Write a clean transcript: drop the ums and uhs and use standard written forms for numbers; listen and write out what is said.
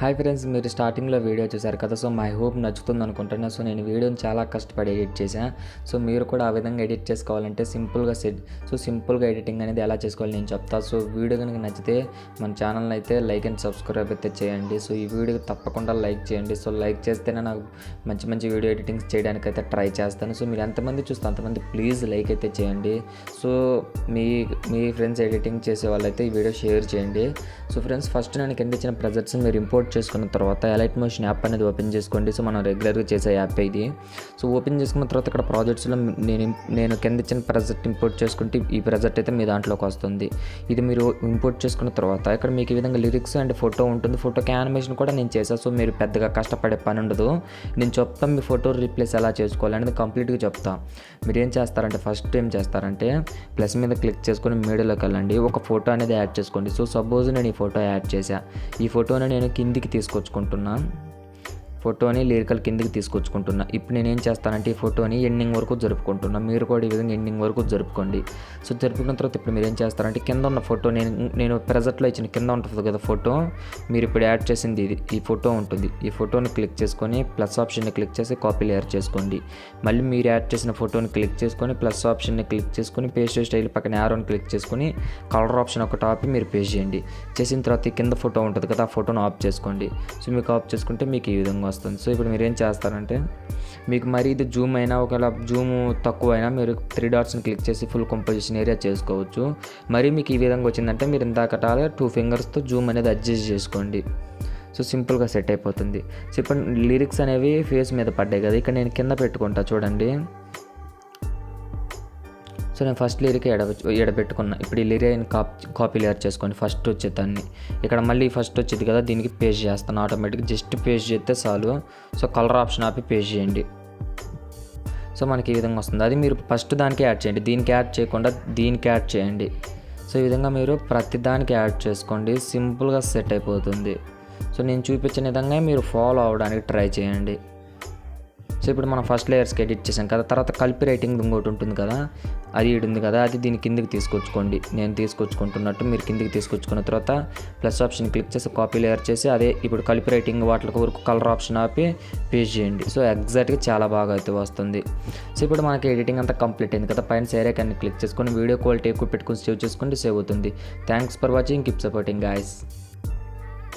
Hi friends, మీరు స్టార్టింగ్లో video చూసారు కదా. సో మై హోప్ నచ్చుతుంది అనుకుంటున్నా. సో నేను వీడియోని చాలా కష్టపడి ఎడిట్ చేశాను. సో మీరు కూడా ఆ విధంగా ఎడిట్ చేసుకోవాలంటే సింపుల్గా ఎడిటింగ్ అనేది ఎలా చేసుకోవాలి నేను చెప్తాను. సో వీడియో కనుక నచ్చితే మన ఛానల్ని అయితే లైక్ అండ్ సబ్స్క్రైబ్ అయితే చేయండి. సో ఈ వీడియోకి తప్పకుండా లైక్ చేయండి. సో లైక్ చేస్తేనే నాకు మంచి వీడియో ఎడిటింగ్స్ చేయడానికి అయితే ట్రై చేస్తాను. సో మీరు ఎంతమంది చూస్తే అంతమంది ప్లీజ్ లైక్ అయితే చేయండి. సో మీ ఫ్రెండ్స్ ఎడిటింగ్ చేసే వాళ్ళైతే ఈ వీడియో షేర్ చేయండి. సో ఫ్రెండ్స్, ఫస్ట్ నేను కింద ఇచ్చిన ప్రెజెంట్స్ మీరు ఇంపోర్ట్ చేసుకున్న తర్వాత ఎలైట్ మోషన్ యాప్ అనేది ఓపెన్ చేసుకోండి. సో మనం రెగ్యులర్గా చేసే యాప్ ఇది. సో ఓపెన్ చేసుకున్న తర్వాత ఇక్కడ ప్రాజెక్ట్స్లో నేను కింద ఇచ్చిన ప్రాజెక్ట్ ఇంపోర్ట్ చేసుకుంటే ఈ ప్రాజెక్ట్ అయితే మీ దాంట్లోకి వస్తుంది. ఇది మీరు ఇంపోర్ట్ చేసుకున్న తర్వాత ఇక్కడ మీకు ఈ విధంగా లిరిక్స్ అండ్ ఫోటో ఉంటుంది. ఫోటోకి యానిమేషన్ కూడా నేను చేశాను. సో మీరు పెద్దగా కష్టపడే పని ఉండదు. నేను చెప్తాను మీ ఫోటో రీప్లేస్ ఎలా చేసుకోవాలి అనేది కంప్లీట్గా చెప్తాను. మీరు ఏం చేస్తారంటే ఫస్ట్ ఏం చేస్తారంటే ప్లస్ మీద క్లిక్ చేసుకొని మీడియాలోకి వెళ్ళండి. ఒక ఫోటో అనేది యాడ్ చేసుకోండి. సో సపోజ్ నేను ఈ ఫోటో యాడ్ చేశాను. ఈ ఫోటోని నేను కిందికి తీసుకొచ్చుకుంటున్నాను. ఫోటోని లిరికల్ కిందికి తీసుకొచ్చుకుంటున్నా. ఇప్పుడు నేను ఏం చేస్తానంటే ఈ ఫోటోని ఎండింగ్ వరకు జరుపుకుంటున్నా. మీరు కూడా ఈ విధంగా ఎండింగ్ వరకు జరుపుకోండి. సో జరుపుకున్న తర్వాత ఇప్పుడు మీరు ఏం చేస్తారంటే కింద ఉన్న ఫోటో నేను ప్రెజెంట్లో ఇచ్చిన కింద ఉంటుంది కదా ఫోటో, మీరు ఇప్పుడు యాడ్ చేసింది ఇది ఈ ఫోటో ఉంటుంది. ఈ ఫోటోని క్లిక్ చేసుకొని ప్లస్ ఆప్షన్ని క్లిక్ చేసి కాపీ లేయర్ చేసుకోండి. మళ్ళీ మీరు యాడ్ చేసిన ఫోటోని క్లిక్ చేసుకొని ప్లస్ ఆప్షన్ని క్లిక్ చేసుకొని పేస్ట్ స్టైల్ పక్కన యారోని క్లిక్ చేసుకొని కలర్ ఆప్షన్ ఒకటి ఆపి మీరు పేస్ట్ చేయండి. చేసిన తర్వాత ఈ కింద ఫోటో ఉంటుంది కదా ఆ ఫోటోని ఆఫ్ చేసుకోండి. సో మీకు ఆఫ్ చేసుకుంటే మీకు ఈ విధంగా వస్తుంది. సో ఇప్పుడు మీరు ఏం చేస్తారంటే మీకు మరి ఇది జూమ్ అయినా ఒకవేళ జూమ్ తక్కువ అయినా మీరు 3 డాట్స్ని క్లిక్ చేసి ఫుల్ కంపోజిషన్ ఏరియా చేసుకోవచ్చు. మరి మీకు ఈ విధంగా వచ్చిందంటే మీరు ఇందాకటాలే 2 ఫింగర్స్తో జూమ్ అనేది అడ్జస్ట్ చేసుకోండి. సో సింపుల్గా సెట్ అయిపోతుంది. సో ఇప్పుడు లిరిక్స్ అనేవి ఫేస్ మీద పడ్డాయి కదా, ఇక్కడ నేను కింద పెట్టుకుంటా చూడండి. సో నేను ఫస్ట్ లిరిక్ ఎడబెట్టుకున్నా. ఇప్పుడు ఈ లిరిక్ కాపీ లేయర్ చేసుకోండి. ఫస్ట్ వచ్చేదాన్ని ఇక్కడ మళ్ళీ ఫస్ట్ వచ్చేది కదా దీనికి పేస్ట్ చేస్తాను. ఆటోమేటిక్గా జస్ట్ పేస్ట్ చేస్తే చాలు. సో కలర్ ఆప్షన్ ఆపి పేస్ట్ చేయండి. సో మనకి ఈ విధంగా వస్తుంది. అది మీరు ఫస్ట్ దానికి యాడ్ చేయండి, దీనికి యాడ్ చేయకుండా దీనికి యాడ్ చేయండి. సో ఈ విధంగా మీరు ప్రతి దానికి యాడ్ చేసుకోండి. సింపుల్గా సెట్ అయిపోతుంది. సో నేను చూపించిన విధంగా మీరు ఫాలో అవ్వడానికి ట్రై చేయండి. సో ఇప్పుడు మనం ఫస్ట్ లేయర్స్కి ఎడిట్ చేసాం కదా, తర్వాత కలిపి రైటింగ్ ఇంకోటి ఉంటుంది కదా, అది ఉంది కదా, అది దీని కిందికి తీసుకొచ్చుకోండి. నేను తీసుకొచ్చుకుంటున్నట్టు మీరు కిందికి తీసుకొచ్చుకున్న తర్వాత ప్లస్ ఆప్షన్ క్లిక్ చేసి కాపీ లేయర్ చేసి అదే ఇప్పుడు కలిపి రైటింగ్ వాటికి వరకు కలర్ ఆప్షన్ ఆపి పేస్ట్ చేయండి. సో ఎగ్జాక్ట్గా చాలా బాగా అయితే వస్తుంది. సో ఇప్పుడు మనకి ఎడిటింగ్ అంతా కంప్లీట్ అయింది కదా, పైన సేవ్ ఐకాన్ని క్లిక్ చేసుకొని వీడియో క్వాలిటీ ఎక్కువ పెట్టుకొని సేవ్ చేసుకోండి. సేవ్ అవుతుంది. Thanks for watching. Keep supporting guys.